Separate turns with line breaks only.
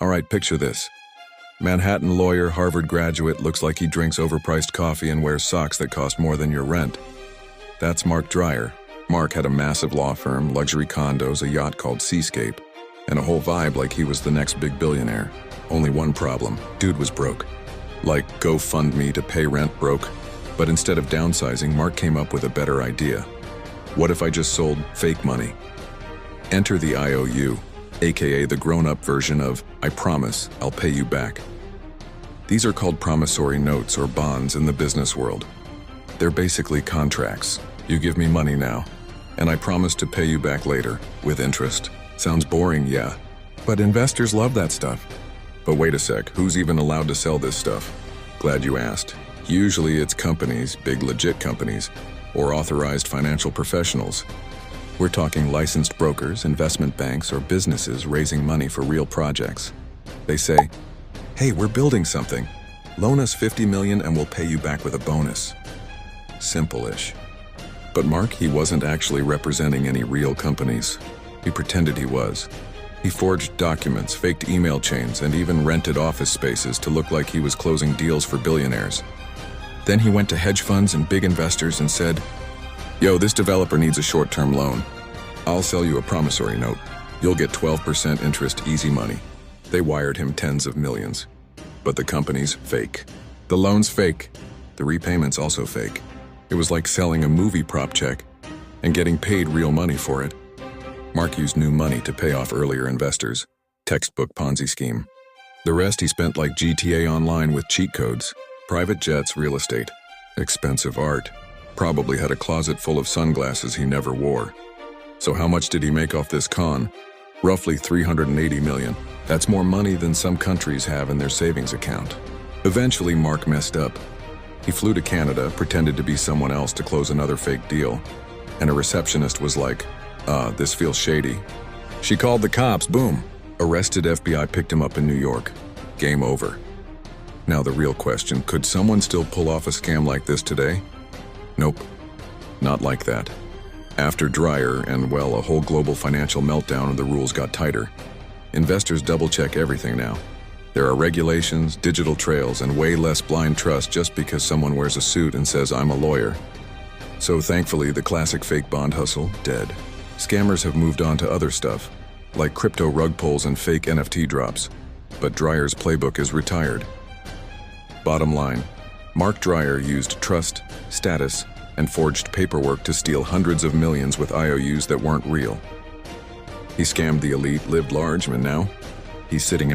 All right, picture this. Manhattan lawyer, Harvard graduate, looks like he drinks overpriced coffee and wears socks that cost more than your rent. That's Mark Dreyer. Mark had a massive law firm, luxury condos, a yacht called Seascape, and a whole vibe like he was the next big billionaire. Only one problem: dude was broke. Like GoFundMe to pay rent broke. But instead of downsizing, Mark came up with a better idea. What if I just sold fake money? Enter the IOU, aka the grown-up version of I promise I'll pay you back. These are called promissory notes or bonds in the business world. They're basically contracts. You give me money now, and I promise to pay you back later, with interest. Sounds boring, yeah, but investors love that stuff. But wait a sec, who's even allowed to sell this stuff? Glad you asked. Usually it's companies, big legit companies, or authorized financial professionals. We're talking licensed brokers, investment banks, or businesses raising money for real projects. They say, hey, we're building something. Loan us $50 million and we'll pay you back with a bonus. Simple-ish. But Mark, he wasn't actually representing any real companies. He pretended he was. He forged documents, faked email chains, and even rented office spaces to look like he was closing deals for billionaires. Then he went to hedge funds and big investors and said, yo, this developer needs a short-term loan. I'll sell you a promissory note. You'll get 12% interest, easy money. They wired him tens of millions. But the company's fake. The loan's fake. The repayment's also fake. It was like selling a movie prop check and getting paid real money for it. Mark used new money to pay off earlier investors. Textbook Ponzi scheme. The rest he spent like GTA Online with cheat codes. Private jets, real estate. Expensive art. Probably had a closet full of sunglasses he never wore. So how much did he make off this con? Roughly $380 million. That's more money than some countries have in their savings account. Eventually, Mark messed up. He flew to Canada, pretended to be someone else to close another fake deal. And a receptionist was like, this feels shady. She called the cops, boom. Arrested, FBI picked him up in New York. Game over. Now the real question, could someone still pull off a scam like this today? Nope, not like that. After Dreyer and, well, a whole global financial meltdown, the rules got tighter. Investors double-check everything now. There are regulations, digital trails, and way less blind trust just because someone wears a suit and says, I'm a lawyer. So thankfully, the classic fake bond hustle, dead. Scammers have moved on to other stuff, like crypto rug pulls and fake NFT drops. But Dreyer's playbook is retired. Bottom line, Mark Dreyer used trust, status, and forged paperwork to steal hundreds of millions with IOUs that weren't real. He scammed the elite, lived large, and now he's sitting in